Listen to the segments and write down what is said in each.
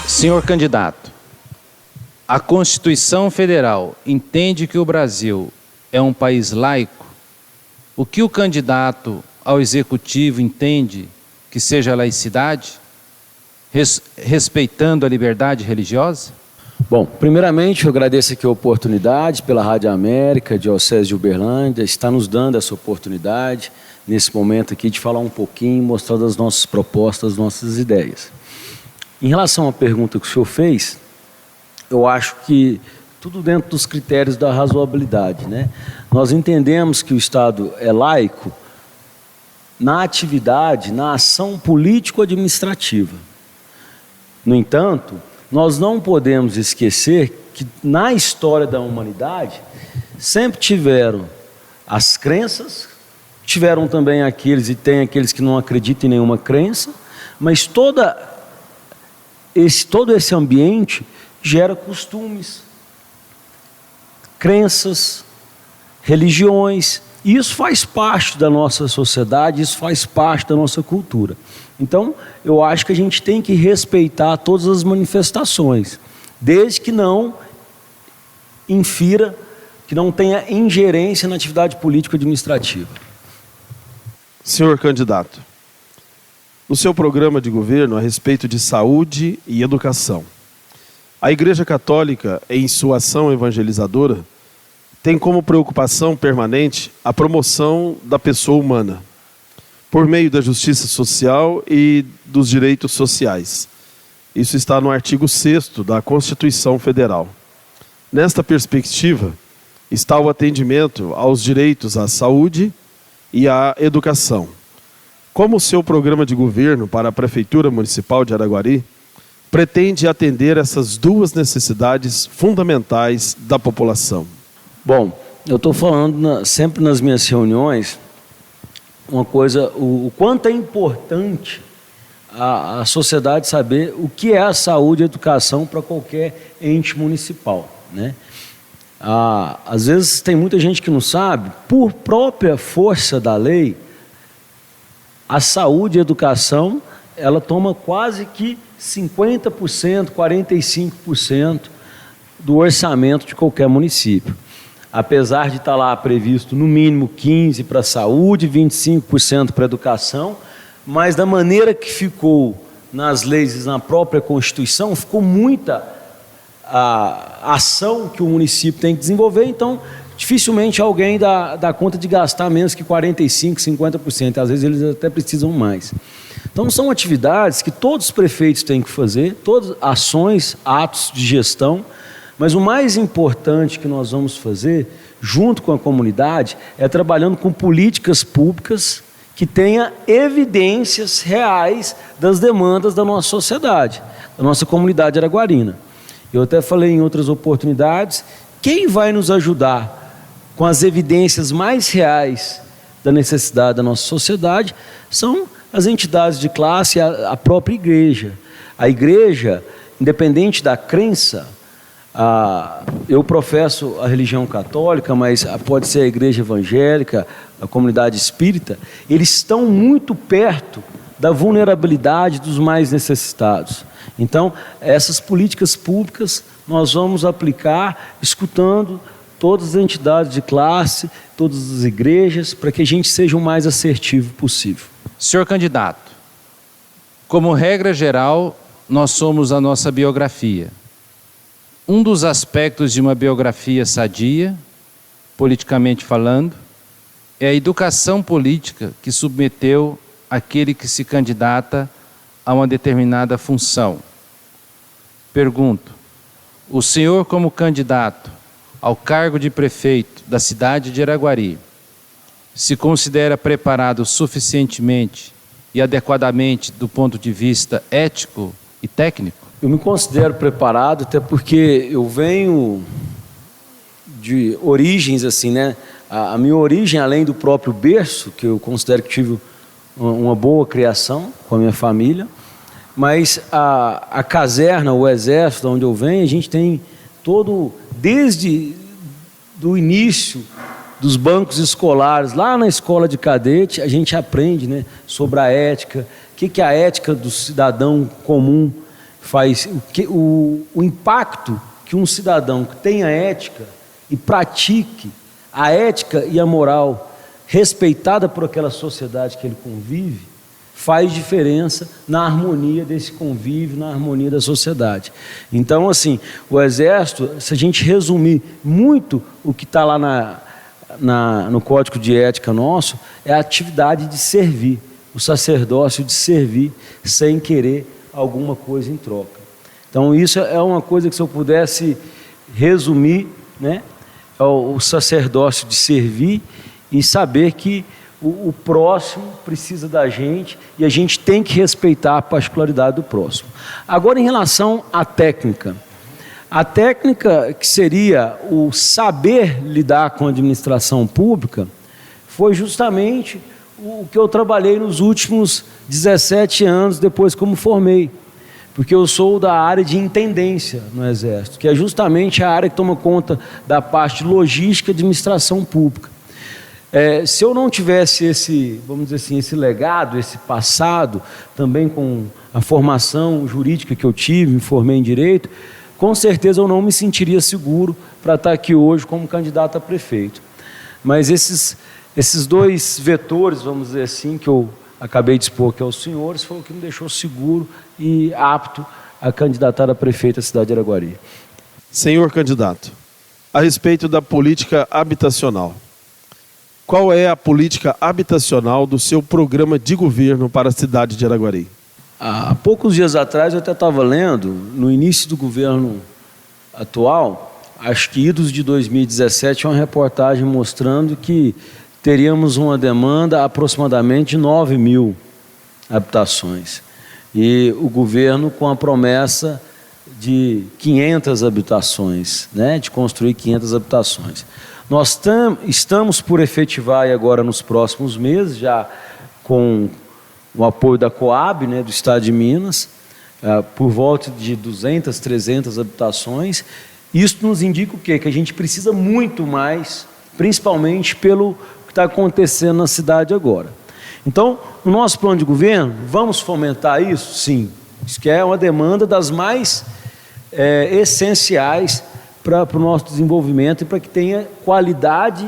Senhor candidato, a Constituição Federal entende que o Brasil é um país laico? O que o candidato ao Executivo entende que seja laicidade, respeitando a liberdade religiosa? Bom, primeiramente eu agradeço aqui a oportunidade pela Rádio América, Diocese de Uberlândia, está nos dando essa oportunidade nesse momento aqui de falar um pouquinho, mostrar as nossas propostas, as nossas ideias. Em relação à pergunta que o senhor fez, eu acho que tudo dentro dos critérios da razoabilidade, né? Nós entendemos que o Estado é laico na atividade, na ação político-administrativa. No entanto, nós não podemos esquecer que na história da humanidade sempre tiveram as crenças, tiveram também aqueles e tem aqueles que não acreditam em nenhuma crença, mas todo esse ambiente gera costumes, crenças, religiões, e isso faz parte da nossa sociedade, isso faz parte da nossa cultura. Então, eu acho que a gente tem que respeitar todas as manifestações, desde que não infira, que não tenha ingerência na atividade político-administrativa. Senhor candidato, no seu programa de governo a respeito de saúde e educação, a Igreja Católica, em sua ação evangelizadora, tem como preocupação permanente a promoção da pessoa humana, por meio da justiça social e dos direitos sociais. Isso está no artigo 6º da Constituição Federal. Nesta perspectiva, está o atendimento aos direitos à saúde e à educação. Como o seu programa de governo para a Prefeitura Municipal de Araguari pretende atender essas duas necessidades fundamentais da população? Bom, eu estou falando sempre nas minhas reuniões uma coisa, o quanto é importante a sociedade saber o que é a saúde e a educação para qualquer ente municipal, né? Às vezes tem muita gente que não sabe, por própria força da lei, a saúde e a educação, ela toma quase que 50%, 45% do orçamento de qualquer município. Apesar de estar lá previsto no mínimo 15% para a saúde, 25% para a educação, mas da maneira que ficou nas leis e na própria Constituição, ficou muita a ação que o município tem que desenvolver, então dificilmente alguém dá conta de gastar menos que 45%, 50%, às vezes eles até precisam mais. Então são atividades que todos os prefeitos têm que fazer, todas ações, atos de gestão, mas o mais importante que nós vamos fazer, junto com a comunidade, é trabalhando com políticas públicas que tenham evidências reais das demandas da nossa sociedade, da nossa comunidade araguarina. Eu até falei em outras oportunidades, quem vai nos ajudar com as evidências mais reais da necessidade da nossa sociedade são as entidades de classe e a própria igreja. A igreja, independente da crença, eu professo a religião católica, mas pode ser a igreja evangélica, a comunidade espírita, eles estão muito perto da vulnerabilidade dos mais necessitados. Então, essas políticas públicas nós vamos aplicar escutando todas as entidades de classe, todas as igrejas, para que a gente seja o mais assertivo possível. Senhor candidato, como regra geral, nós somos a nossa biografia. Um dos aspectos de uma biografia sadia, politicamente falando, é a educação política que submeteu aquele que se candidata a uma determinada função. Pergunto, o senhor como candidato ao cargo de prefeito da cidade de Araguari, se considera preparado suficientemente e adequadamente do ponto de vista ético e técnico? Eu me considero preparado, até porque eu venho de origens assim, né? A minha origem, além do próprio berço, que eu considero que tive uma boa criação com a minha família, mas a caserna, o exército, onde eu venho, a gente tem todo, desde o início dos bancos escolares, lá na escola de cadete, a gente aprende, né, sobre a ética, o que a ética do cidadão comum faz, o impacto que um cidadão que tenha ética e pratique a ética e a moral respeitada por aquela sociedade que ele convive, faz diferença na harmonia desse convívio, na harmonia da sociedade. Então, assim, o Exército, se a gente resumir muito o que está lá no Código de Ética nosso, é a atividade de servir, o sacerdócio de servir sem querer alguma coisa em troca. Então, isso é uma coisa que, se eu pudesse resumir, né, é o sacerdócio de servir e saber que o próximo precisa da gente e a gente tem que respeitar a particularidade do próximo. Agora, em relação à técnica. A técnica, que seria o saber lidar com a administração pública, foi justamente o que eu trabalhei nos últimos 17 anos depois que eu me formei. Porque eu sou da área de intendência no Exército, que é justamente a área que toma conta da parte logística e administração pública. Se eu não tivesse esse, vamos dizer assim, esse legado, esse passado, também com a formação jurídica que eu tive, me formei em Direito, com certeza eu não me sentiria seguro para estar aqui hoje como candidato a prefeito. Mas esses dois vetores, vamos dizer assim, que eu acabei de expor aqui aos senhores, foi o que me deixou seguro e apto a candidatar a prefeito da cidade de Araguari. Senhor candidato, a respeito da política habitacional, qual é a política habitacional do seu programa de governo para a cidade de Araguari? Há poucos dias atrás eu até estava lendo, no início do governo atual, acho que idos de 2017, uma reportagem mostrando que teríamos uma demanda aproximadamente de 9 mil habitações. E o governo com a promessa de 500 habitações, né, de construir 500 habitações. Nós estamos por efetivar agora nos próximos meses, já com o apoio da Coab, né, do Estado de Minas, por volta de 200, 300 habitações. Isso nos indica o quê? Que a gente precisa muito mais, principalmente pelo que está acontecendo na cidade agora. Então, no nosso plano de governo, vamos fomentar isso? Sim. Isso que é uma demanda das mais essenciais para o nosso desenvolvimento e para que tenha qualidade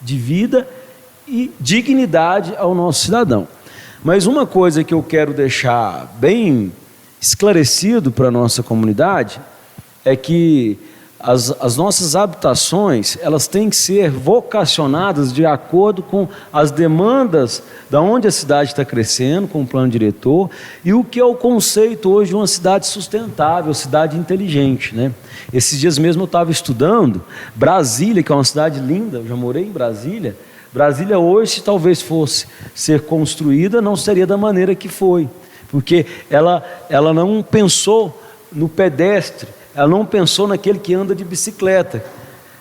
de vida e dignidade ao nosso cidadão. Mas uma coisa que eu quero deixar bem esclarecido para a nossa comunidade é que as nossas habitações, elas têm que ser vocacionadas de acordo com as demandas da onde a cidade está crescendo, com o plano diretor, e o que é o conceito hoje de uma cidade sustentável, cidade inteligente, né? Esses dias mesmo eu estava estudando Brasília, que é uma cidade linda, eu já morei em Brasília. Brasília hoje, se talvez fosse ser construída, não seria da maneira que foi, porque ela não pensou no pedestre, ela não pensou naquele que anda de bicicleta,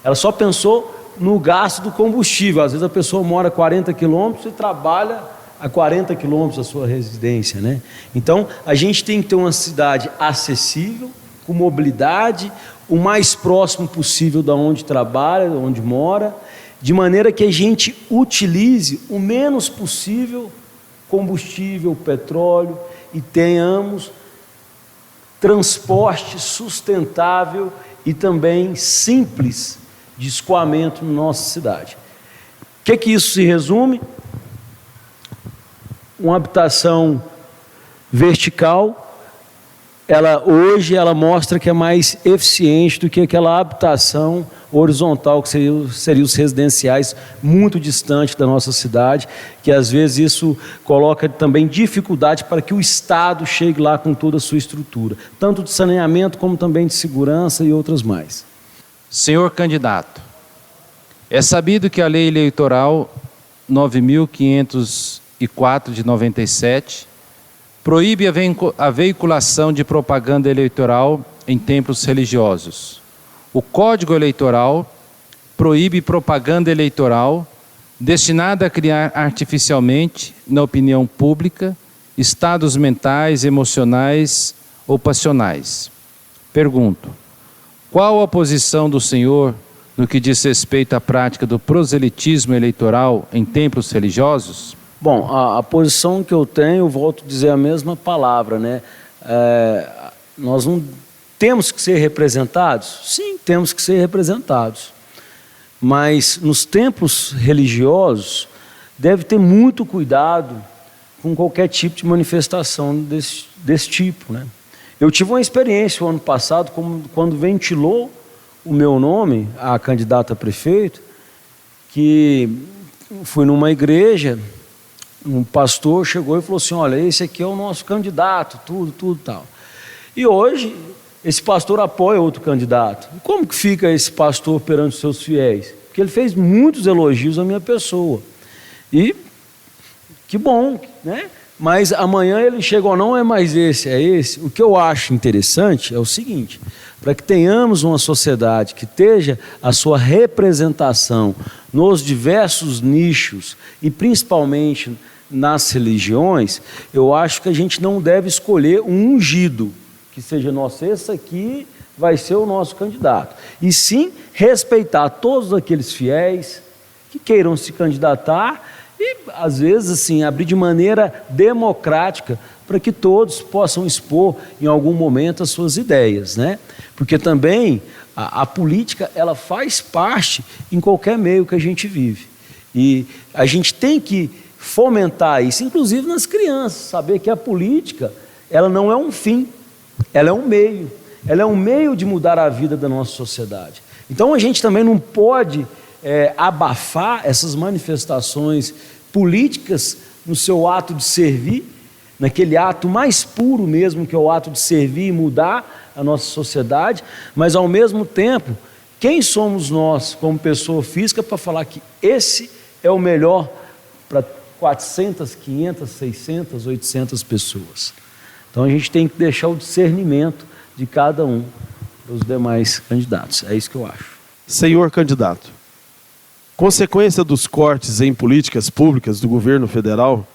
ela só pensou no gasto do combustível. Às vezes a pessoa mora a 40 quilômetros e trabalha a 40 quilômetros da sua residência, né? Então, a gente tem que ter uma cidade acessível, com mobilidade, o mais próximo possível da onde trabalha, da onde mora, de maneira que a gente utilize o menos possível combustível, petróleo, e tenhamos transporte sustentável e também simples de escoamento na nossa cidade. O que isso se resume? Uma habitação vertical, hoje ela mostra que é mais eficiente do que aquela habitação horizontal, que seriam os residenciais muito distantes da nossa cidade, que às vezes isso coloca também dificuldade para que o Estado chegue lá com toda a sua estrutura, tanto de saneamento como também de segurança e outras mais. Senhor candidato, é sabido que a Lei Eleitoral 9.504 de 97 proíbe a veiculação de propaganda eleitoral em templos religiosos. O Código Eleitoral proíbe propaganda eleitoral destinada a criar artificialmente, na opinião pública, estados mentais, emocionais ou passionais. Pergunto: qual a posição do senhor no que diz respeito à prática do proselitismo eleitoral em templos religiosos? Bom, a posição que eu tenho, eu volto a dizer a mesma palavra, né? Nós não temos que ser representados? Sim, temos que ser representados. Mas nos templos religiosos, deve ter muito cuidado com qualquer tipo de manifestação desse tipo, né? Eu tive uma experiência o ano passado, quando ventilou o meu nome a candidato a prefeito, que fui numa igreja, um pastor chegou e falou assim: olha, esse aqui é o nosso candidato, tudo tal. E hoje, esse pastor apoia outro candidato. E como que fica esse pastor perante os seus fiéis? Porque ele fez muitos elogios à minha pessoa. E que bom, né? Mas amanhã ele chega ou não, é mais esse, é esse. O que eu acho interessante é o seguinte: para que tenhamos uma sociedade que esteja a sua representação nos diversos nichos e principalmente nas religiões, eu acho que a gente não deve escolher um ungido, que seja, nossa, esse aqui vai ser o nosso candidato. E sim, respeitar todos aqueles fiéis que queiram se candidatar e, às vezes, assim, abrir de maneira democrática para que todos possam expor em algum momento as suas ideias, né? Porque também a política, ela faz parte em qualquer meio que a gente vive. E a gente tem que fomentar isso, inclusive nas crianças, saber que a política, ela não é um fim, ela é um meio. Ela é um meio de mudar a vida da nossa sociedade. Então a gente também não pode abafar essas manifestações políticas no seu ato de servir, naquele ato mais puro mesmo, que é o ato de servir e mudar a nossa sociedade, mas ao mesmo tempo, quem somos nós como pessoa física para falar que esse é o melhor para 400, 500, 600, 800 pessoas? Então a gente tem que deixar o discernimento de cada um dos demais candidatos. É isso que eu acho. Senhor candidato, consequência dos cortes em políticas públicas do governo federal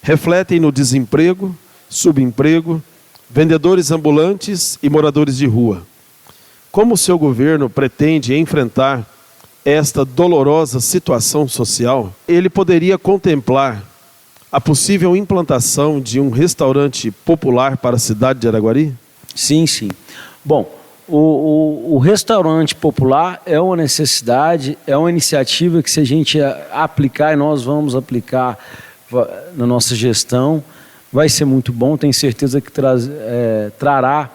refletem no desemprego, subemprego, vendedores ambulantes e moradores de rua. Como o seu governo pretende enfrentar esta dolorosa situação social? Ele poderia contemplar a possível implantação de um restaurante popular para a cidade de Araguari? Sim, sim. Bom, o restaurante popular é uma necessidade, é uma iniciativa que, se a gente aplicar, e nós vamos aplicar na nossa gestão, vai ser muito bom, tenho certeza que trará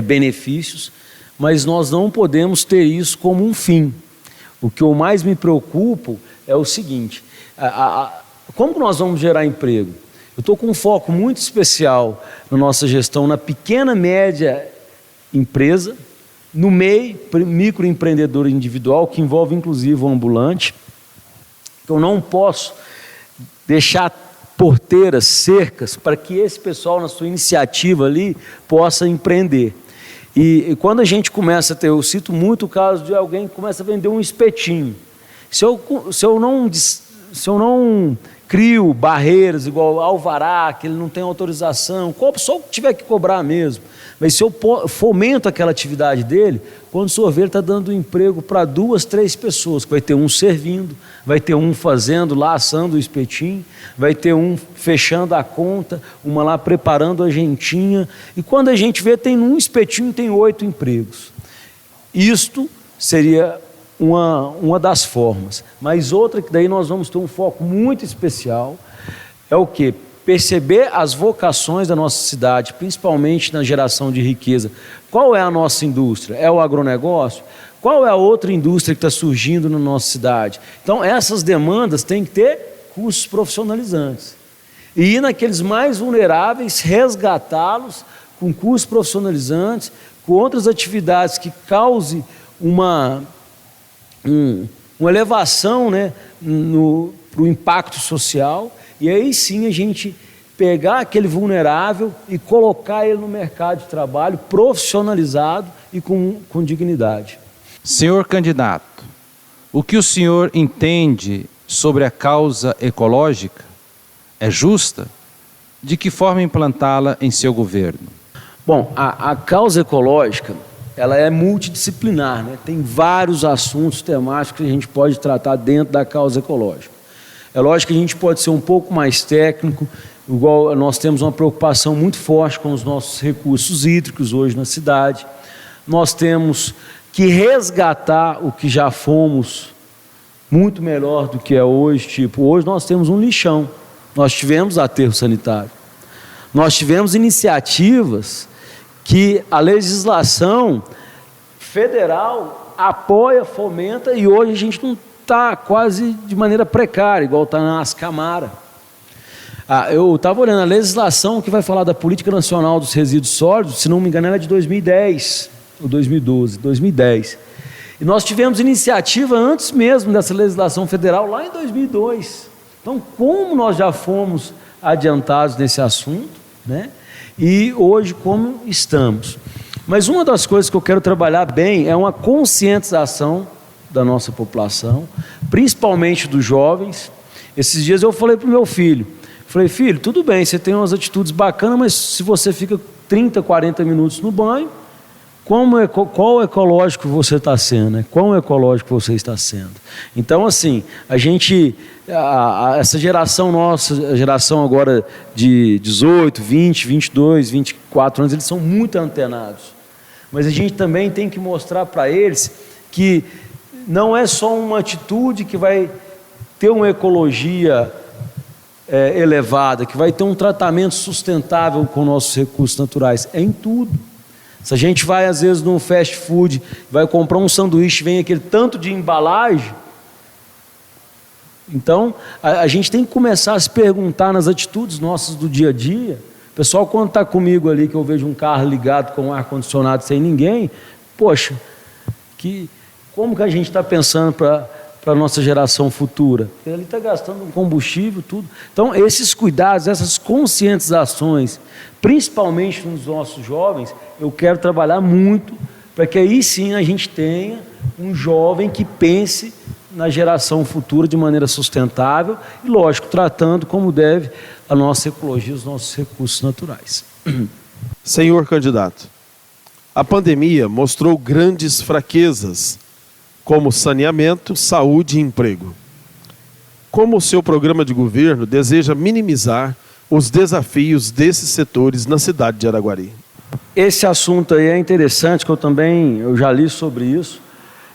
benefícios, mas nós não podemos ter isso como um fim. O que eu mais me preocupo é o seguinte: como nós vamos gerar emprego? Eu estou com um foco muito especial na nossa gestão, na pequena e média empresa, no MEI, microempreendedor individual, que envolve inclusive o ambulante. Eu não posso deixar porteiras, cercas, para que esse pessoal, na sua iniciativa ali, possa empreender. E quando a gente começa a ter, eu cito muito o caso de alguém que começa a vender um espetinho. Se eu não crio barreiras, igual alvará, que ele não tem autorização, só o que tiver que cobrar mesmo. Mas se eu fomento aquela atividade dele, quando o ver, ele está dando emprego para 2, 3 pessoas, que vai ter um servindo, vai ter um fazendo lá, assando o espetinho, vai ter um fechando a conta, uma lá preparando a gentinha, e quando a gente vê, tem um espetinho, tem 8 empregos. Isto seria uma das formas, mas outra que daí nós vamos ter um foco muito especial, é o quê? Perceber as vocações da nossa cidade, principalmente na geração de riqueza. Qual é a nossa indústria? É o agronegócio? Qual é a outra indústria que está surgindo na nossa cidade? Então essas demandas têm que ter cursos profissionalizantes, e ir naqueles mais vulneráveis, resgatá-los com cursos profissionalizantes, com outras atividades que cause uma elevação, né, para o impacto social, e aí sim a gente pegar aquele vulnerável e colocar ele no mercado de trabalho profissionalizado e com dignidade. Senhor candidato, o que o senhor entende sobre a causa ecológica? É justa? De que forma implantá-la em seu governo? Bom, a causa ecológica, ela é multidisciplinar, né? Tem vários assuntos temáticos que a gente pode tratar dentro da causa ecológica. É lógico que a gente pode ser um pouco mais técnico, igual nós temos uma preocupação muito forte com os nossos recursos hídricos hoje na cidade. Nós temos que resgatar o que já fomos muito melhor do que é hoje. Tipo, hoje nós temos um lixão, nós tivemos aterro sanitário, nós tivemos iniciativas que a legislação federal apoia, fomenta, e hoje a gente não está quase de maneira precária, igual está na Ascamara. Eu estava olhando a legislação que vai falar da Política Nacional dos Resíduos Sólidos, se não me engano, ela é de 2010, ou 2012, 2010. E nós tivemos iniciativa antes mesmo dessa legislação federal, lá em 2002. Então, como nós já fomos adiantados nesse assunto, né? E hoje como estamos. Mas uma das coisas que eu quero trabalhar bem é uma conscientização da nossa população, principalmente dos jovens. Esses dias eu falei para o meu filho, falei, filho, tudo bem, você tem umas atitudes bacanas, mas se você fica 30, 40 minutos no banho, qual ecológico você está sendo, né? Qual ecológico você está sendo? Então, assim, essa geração nossa, a geração agora de 18, 20, 22, 24 anos, eles são muito antenados. Mas a gente também tem que mostrar para eles que não é só uma atitude que vai ter uma ecologia elevada, que vai ter um tratamento sustentável com nossos recursos naturais, é em tudo. Se a gente vai às vezes num fast food, vai comprar um sanduíche, vem aquele tanto de embalagem, então a gente tem que começar a se perguntar nas atitudes nossas do dia a dia. O pessoal, quando está comigo ali, que eu vejo um carro ligado com ar-condicionado sem ninguém, poxa, como que a gente está pensando para a nossa geração futura? Ele está gastando um combustível, tudo. Então, esses cuidados, essas conscientizações, principalmente nos nossos jovens, eu quero trabalhar muito para que aí sim a gente tenha um jovem que pense na geração futura de maneira sustentável e, lógico, tratando como deve a nossa ecologia, os nossos recursos naturais. Senhor candidato, a pandemia mostrou grandes fraquezas, como saneamento, saúde e emprego. Como o seu programa de governo deseja minimizar os desafios desses setores na cidade de Araguari? Esse assunto aí é interessante, que eu já li sobre isso.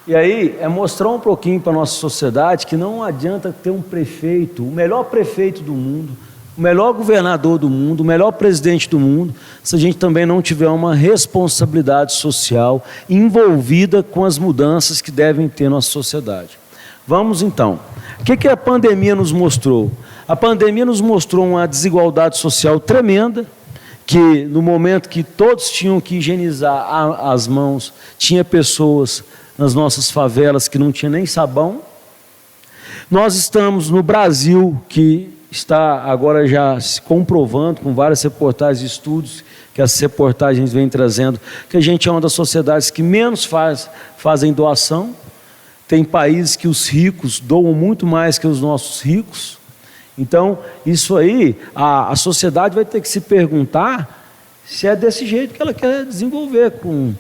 E aí é mostrar um pouquinho para a nossa sociedade que não adianta ter um prefeito, o melhor prefeito do mundo, o melhor governador do mundo, o melhor presidente do mundo, se a gente também não tiver uma responsabilidade social envolvida com as mudanças que devem ter na nossa sociedade. Vamos então. O que a pandemia nos mostrou? A pandemia nos mostrou uma desigualdade social tremenda, que no momento que todos tinham que higienizar as mãos, tinha pessoas nas nossas favelas que não tinha nem sabão. Nós estamos no Brasil, que está agora já se comprovando com várias reportagens e estudos que essas reportagens vêm trazendo, que a gente é uma das sociedades que menos fazem doação. Tem países que os ricos doam muito mais que os nossos ricos. Então, isso aí, a sociedade vai ter que se perguntar se é desse jeito que ela quer desenvolver, com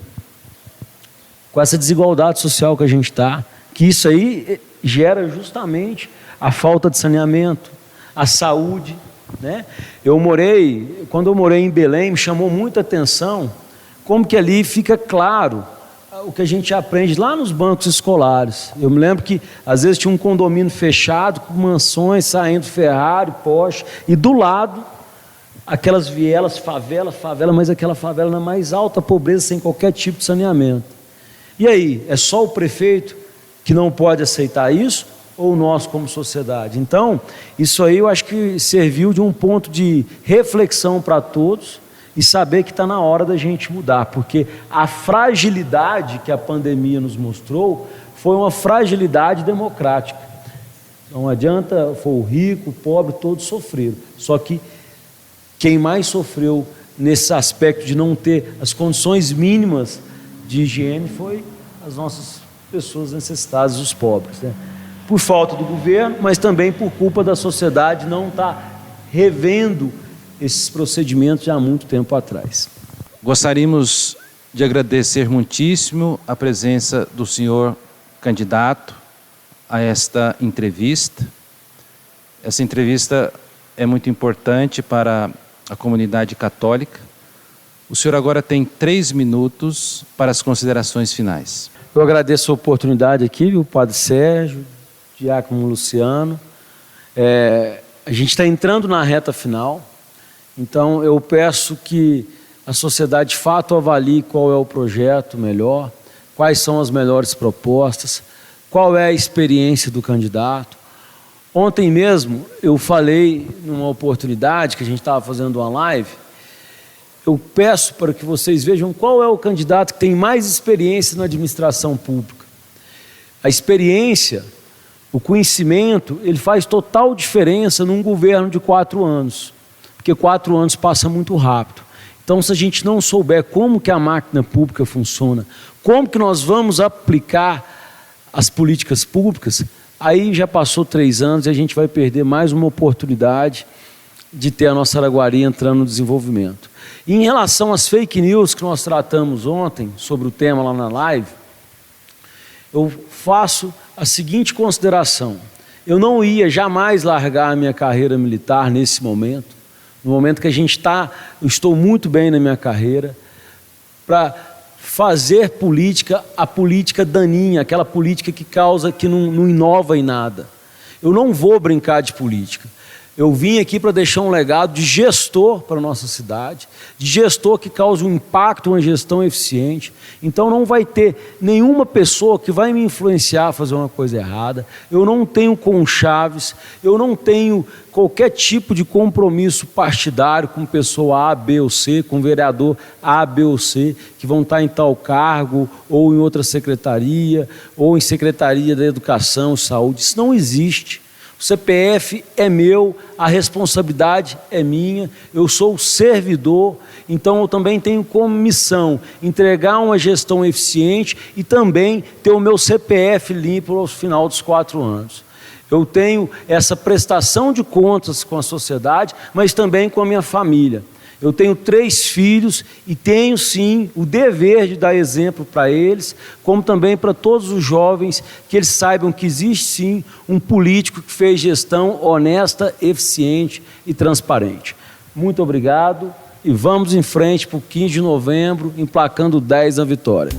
essa desigualdade social que a gente está, que isso aí gera justamente a falta de saneamento, a saúde, né? Quando eu morei em Belém, me chamou muita atenção como que ali fica claro o que a gente aprende lá nos bancos escolares. Eu me lembro que às vezes tinha um condomínio fechado com mansões saindo Ferrari, Porsche, e do lado aquelas vielas, favela, mas aquela favela na mais alta pobreza, sem qualquer tipo de saneamento. E aí, é só o prefeito que não pode aceitar isso, ou nós como sociedade? Então, isso aí eu acho que serviu de um ponto de reflexão para todos, e saber que está na hora da gente mudar, porque a fragilidade que a pandemia nos mostrou foi uma fragilidade democrática. Não adianta, foi o rico, o pobre, todos sofreram. Só que quem mais sofreu nesse aspecto de não ter as condições mínimas de higiene foi as nossas pessoas necessitadas, os pobres, né? Por falta do governo, mas também por culpa da sociedade não estar revendo esses procedimentos já há muito tempo atrás. Gostaríamos de agradecer muitíssimo a presença do senhor candidato a esta entrevista. Essa entrevista é muito importante para a comunidade católica. O senhor agora tem 3 minutos para as considerações finais. Eu agradeço a oportunidade aqui, viu, Padre Sérgio, Diácono Luciano. A gente está entrando na reta final, então eu peço que a sociedade de fato avalie qual é o projeto melhor, quais são as melhores propostas, qual é a experiência do candidato. Ontem mesmo eu falei numa oportunidade que a gente estava fazendo uma live. Eu peço para que vocês vejam qual é o candidato que tem mais experiência na administração pública. A experiência, o conhecimento, ele faz total diferença num governo de 4 anos, porque 4 anos passa muito rápido. Então, se a gente não souber como que a máquina pública funciona, como que nós vamos aplicar as políticas públicas, aí já passou 3 anos e a gente vai perder mais uma oportunidade de ter a nossa Araguari entrando no desenvolvimento. E em relação às fake news que nós tratamos ontem, sobre o tema lá na live, eu faço a seguinte consideração: eu não ia jamais largar a minha carreira militar nesse momento, no momento que eu estou muito bem na minha carreira, para fazer política, a política daninha, aquela política que causa, que não inova em nada. Eu não vou brincar de política. Eu vim aqui para deixar um legado de gestor para a nossa cidade, de gestor que cause um impacto, uma gestão eficiente. Então não vai ter nenhuma pessoa que vai me influenciar a fazer uma coisa errada. Eu não tenho conchaves, eu não tenho qualquer tipo de compromisso partidário com pessoa A, B ou C, com vereador A, B ou C, que vão estar em tal cargo, ou em outra secretaria, ou em secretaria da Educação e Saúde. Isso não existe. O CPF é meu, a responsabilidade é minha, eu sou o servidor, então eu também tenho como missão entregar uma gestão eficiente e também ter o meu CPF limpo ao final dos 4 anos. Eu tenho essa prestação de contas com a sociedade, mas também com a minha família. Eu tenho 3 filhos e tenho sim o dever de dar exemplo para eles, como também para todos os jovens, que eles saibam que existe sim um político que fez gestão honesta, eficiente e transparente. Muito obrigado e vamos em frente para o 15 de novembro, emplacando 10 na vitória.